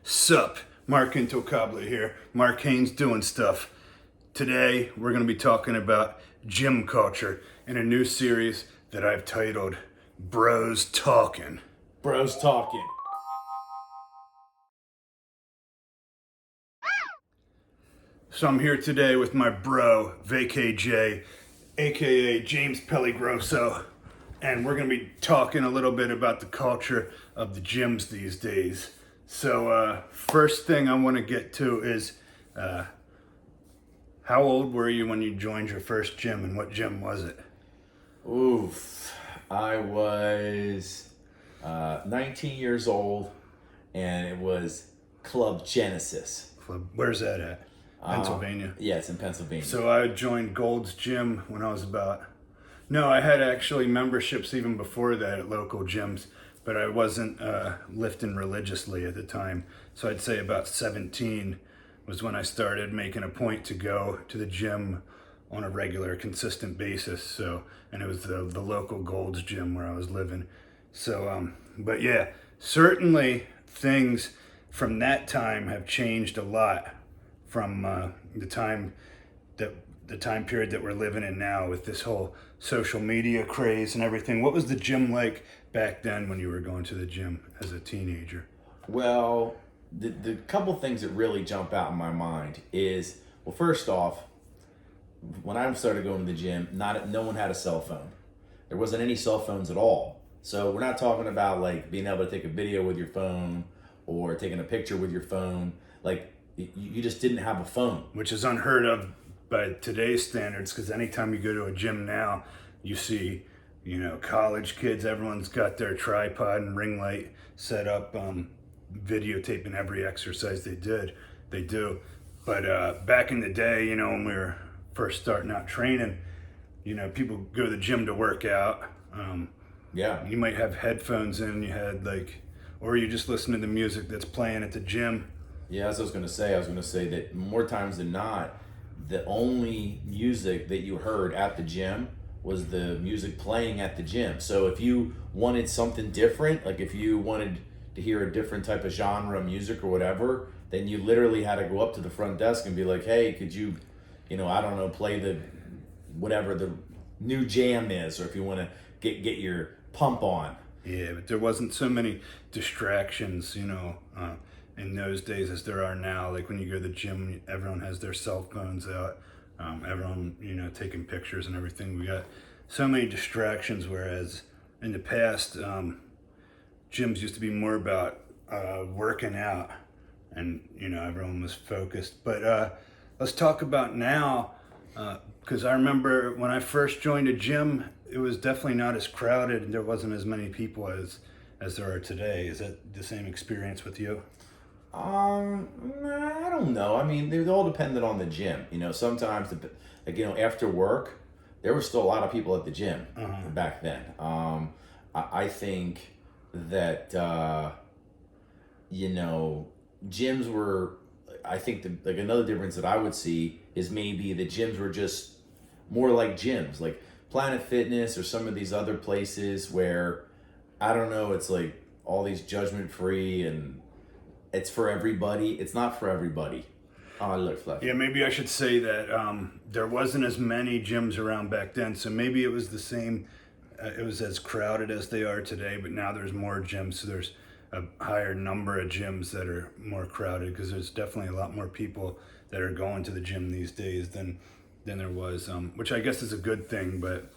Sup, Mark Intocabla here. Mark Haynes doing stuff. Today we're going to be talking about gym culture in a new series that I've titled Bros Talking. Bros talking. So I'm here today with my bro, VKJ, aka James Pellegrosso, and we're going to be talking a little bit about the culture of the gyms these days. So first thing I want to get to is how old were you when you joined your first gym, and what gym was it? Oof. I was 19 years old, and it was Club Genesis. Where's that at? Pennsylvania. Yeah, it's in Pennsylvania. So I joined Gold's Gym when I was no, I had actually memberships even before that at local gyms, but I wasn't lifting religiously at the time. So I'd say about 17 was when I started making a point to go to the gym on a regular, consistent basis. So, and it was the local Gold's Gym where I was living. So, but yeah, certainly things from that time have changed a lot from the time period that we're living in now with this whole social media craze and everything. What was the gym like back then when you were going to the gym as a teenager? Well, the couple things that really jump out in my mind is, well, first off, when I started going to the gym, no one had a cell phone. There wasn't any cell phones at all. So we're not talking about like being able to take a video with your phone or taking a picture with your phone. Like, you just didn't have a phone. Which is unheard of by today's standards, because anytime you go to a gym now, you see, college kids, everyone's got their tripod and ring light set up, videotaping every exercise they do. But back in the day, when we were first starting out training, people go to the gym to work out. Yeah. You might have headphones in, or you just listen to the music that's playing at the gym. Yeah, as I was going to say that more times than not, the only music that you heard at the gym was the music playing at the gym. So if you wanted something different, like if you wanted to hear a different type of genre of music or whatever, then you literally had to go up to the front desk and be like, hey, could you, I don't know, play the whatever the new jam is, or if you want to get your pump on. Yeah, but there wasn't so many distractions, in those days as there are now. Like when you go to the gym, everyone has their cell phones out, everyone, taking pictures and everything. We got so many distractions, whereas in the past, gyms used to be more about working out, and everyone was focused. But let's talk about now, because I remember when I first joined a gym, it was definitely not as crowded, and there wasn't as many people as there are today. Is that the same experience with you? I don't know. I mean, they're all dependent on the gym. Sometimes, after work, there were still a lot of people at the gym back then. I think that, gyms were, I think another difference that I would see is maybe the gyms were just more like gyms, like Planet Fitness or some of these other places where, I don't know, it's like all these Judgement free and it's for everybody. It's not for everybody. Oh, it looks like. Yeah, maybe I should say that there wasn't as many gyms around back then, so maybe it was the same. It was as crowded as they are today, but now there's more gyms, so there's a higher number of gyms that are more crowded, because there's definitely a lot more people that are going to the gym these days than there was, which I guess is a good thing, but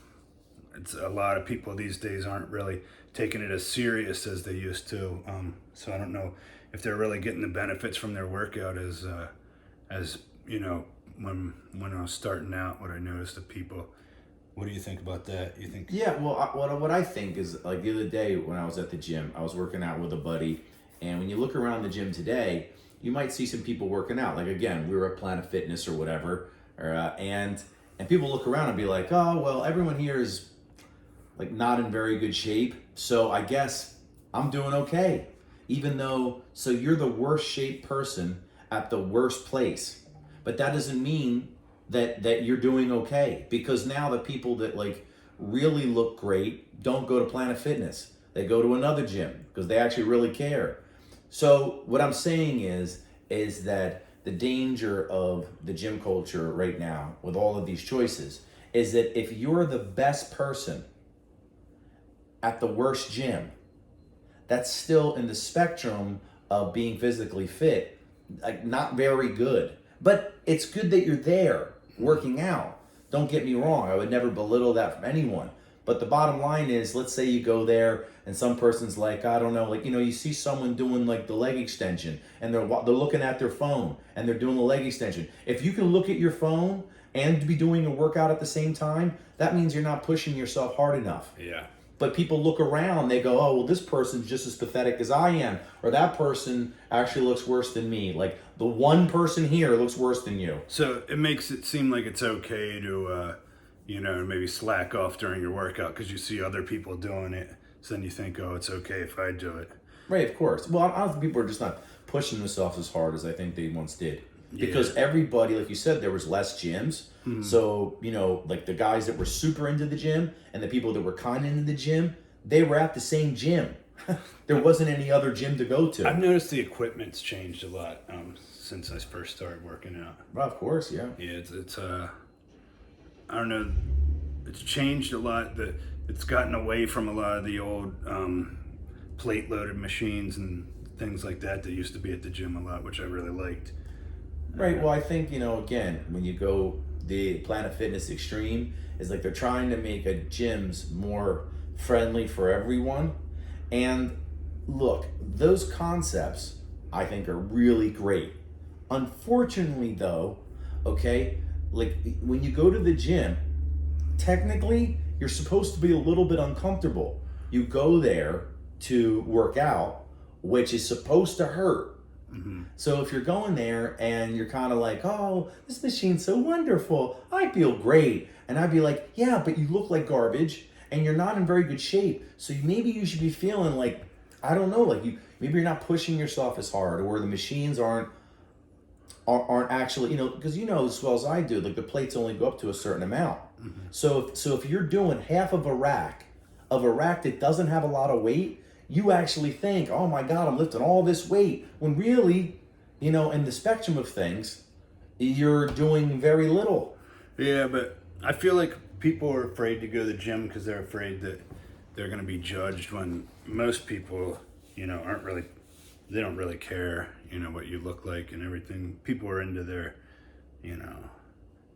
it's a lot of people these days aren't really taking it as serious as they used to. So I don't know if they're really getting the benefits from their workout as when I was starting out, what I noticed of people. What do you think about that? You think? Yeah, well, what I think is, like, the other day when I was at the gym, I was working out with a buddy, and when you look around the gym today, you might see some people working out. Like, again, we were at Planet Fitness or whatever, and people look around and be like, oh, well, everyone here is like not in very good shape, so I guess I'm doing okay. Even though, so you're the worst shaped person at the worst place, but that doesn't mean that you're doing okay, because now the people that like really look great don't go to Planet Fitness. They go to another gym because they actually really care. So what I'm saying is that the danger of the gym culture right now with all of these choices is that if you're the best person at the worst gym, that's still in the spectrum of being physically fit, like not very good. But it's good that you're there working out. Don't get me wrong, I would never belittle that from anyone. But the bottom line is, let's say you go there and some person's like, I don't know, like, you see someone doing like the leg extension and they're looking at their phone and they're doing the leg extension. If you can look at your phone and be doing a workout at the same time, that means you're not pushing yourself hard enough. Yeah. But people look around, they go, oh, well, this person's just as pathetic as I am. Or that person actually looks worse than me. Like, the one person here looks worse than you. So it makes it seem like it's okay to, maybe slack off during your workout because you see other people doing it. So then you think, oh, it's okay if I do it. Right, of course. Well, I don't think people are just not pushing themselves as hard as I think they once did. Because everybody, like you said, there was less gyms. Mm-hmm. So, like the guys that were super into the gym and the people that were kind of into the gym, they were at the same gym. There wasn't any other gym to go to. I've noticed the equipment's changed a lot since I first started working out. Well, of course, yeah. Yeah, it's I don't know, it's changed a lot. It's gotten away from a lot of the old plate-loaded machines and things like that used to be at the gym a lot, which I really liked. Right. Well, I think, again, when you go the Planet Fitness Extreme, is like they're trying to make a gyms more friendly for everyone. And look, those concepts I think are really great. Unfortunately, though, okay, like when you go to the gym, technically you're supposed to be a little bit uncomfortable. You go there to work out, which is supposed to hurt. Mm-hmm. So if you're going there and you're kind of like, oh, this machine's so wonderful, I feel great. And I'd be like, yeah, but you look like garbage and you're not in very good shape. So maybe you should be feeling like, I don't know, like maybe you're not pushing yourself as hard, or the machines aren't actually, because as well as I do, like the plates only go up to a certain amount. Mm-hmm. So if you're doing half of a rack that doesn't have a lot of weight, you actually think, oh my God, I'm lifting all this weight. When really, in the spectrum of things, you're doing very little. Yeah, but I feel like people are afraid to go to the gym because they're afraid that they're going to be judged, when most people, they don't really care, what you look like and everything. People are into their,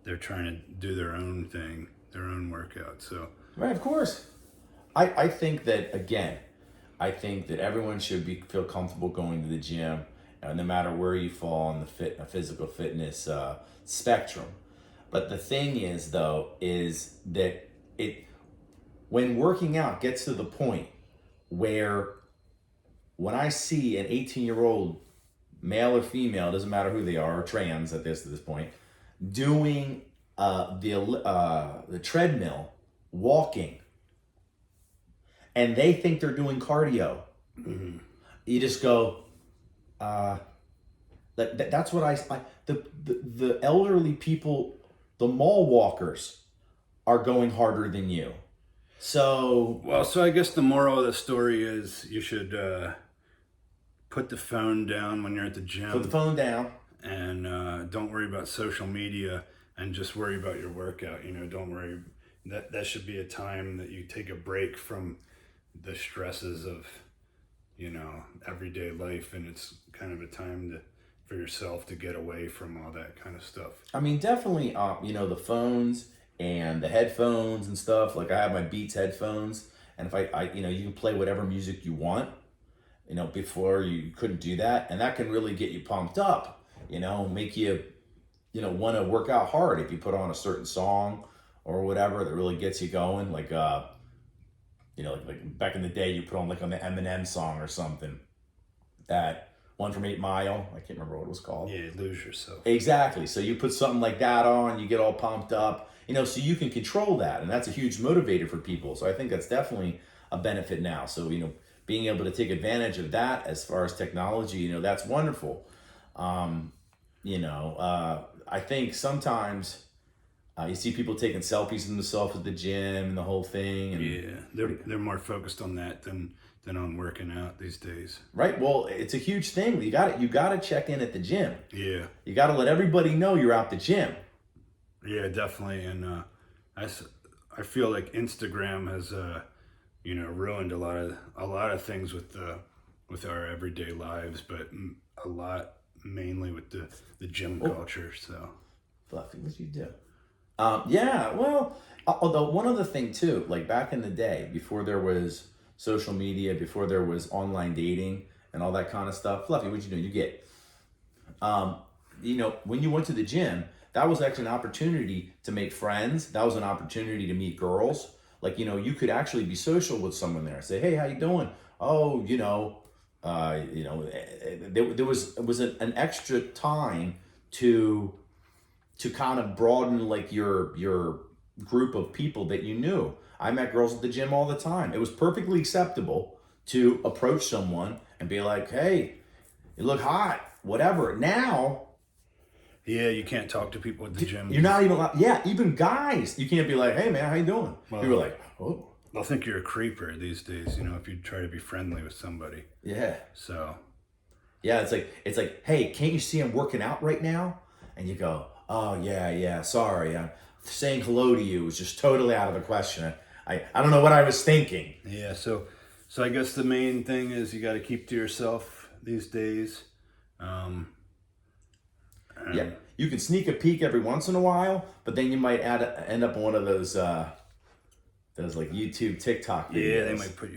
they're trying to do their own thing, their own workout. So right, of course. I think that, again, everyone should feel comfortable going to the gym, no matter where you fall on the physical fitness spectrum. But the thing is, though, is that when working out gets to the point where when I see an 18-year-old male or female, doesn't matter who they are, or trans at this point, doing the treadmill, walking, and they think they're doing cardio, mm-hmm. You just go, that's what the elderly people, the mall walkers, are going harder than you. So I guess the moral of the story is you should put the phone down when you're at the gym. Put the phone down. And don't worry about social media, and just worry about your workout. Don't worry. That should be a time that you take a break from the stresses of, everyday life, and it's kind of a time for yourself to get away from all that kind of stuff. I mean, definitely, the phones and the headphones and stuff. Like I have my Beats headphones, and if I you can play whatever music you want. Before you couldn't do that, and that can really get you pumped up. Make you, want to work out hard if you put on a certain song or whatever that really gets you going. Like like back in the day, you put on like on the Eminem song or something. That one from 8 Mile, I can't remember what it was called. Yeah, Lose Yourself. Exactly. So you put something like that on, you get all pumped up. So you can control that, and that's a huge motivator for people. So I think that's definitely a benefit now. So being able to take advantage of that as far as technology, that's wonderful. I think sometimes you see people taking selfies of themselves at the gym and the whole thing. And yeah, they're more focused on that than than on working out these days. Right. Well, it's a huge thing. You got to check in at the gym. Yeah. You got to let everybody know you're out the gym. Yeah, definitely. And I feel like Instagram has ruined a lot of things with our everyday lives, but a lot mainly with the gym culture. So, Fluffy, what you do? Yeah. Well, although one other thing too, like back in the day, before there was social media, before there was online dating and all that kind of stuff, Fluffy, what you do? You get, when you went to the gym, that was actually an opportunity to make friends. That was an opportunity to meet girls. Like, you could actually be social with someone there. Say, hey, how you doing? Oh, there was an extra time to kind of broaden like your group of people that you knew. I met girls at the gym all the time. It was perfectly acceptable to approach someone and be like, hey, you look hot, whatever. Now, yeah, you can't talk to people at the gym. you're not even allowed. Yeah, even guys, you can't be like, hey man, how you doing? Well, People are like, oh. They'll think you're a creeper these days, if you try to be friendly with somebody. Yeah. So. Yeah, it's like, hey, can't you see I'm working out right now? And you go, oh yeah, sorry. Saying hello to you was just totally out of the question. I don't know what I was thinking. Yeah, so I guess the main thing is you got to keep to yourself these days. Yeah, you can sneak a peek every once in a while, but then you might end up on one of those like YouTube, TikTok videos. Yeah, they might put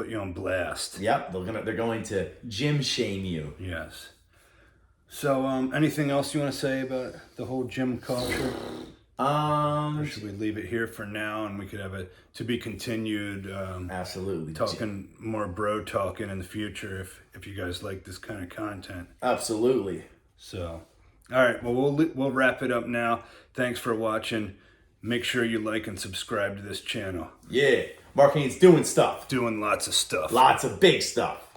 you on blast. Yep, they're going to gym shame you. Yes. So, anything else you want to say about the whole gym culture? Or should we leave it here for now, and we could have it to be continued? Absolutely. Talking more bro talking in the future if you guys like this kind of content. Absolutely. So, all right. Well, we'll wrap it up now. Thanks for watching. Make sure you like and subscribe to this channel. Yeah, Mark Haynes doing stuff. Doing lots of stuff. Lots of big stuff.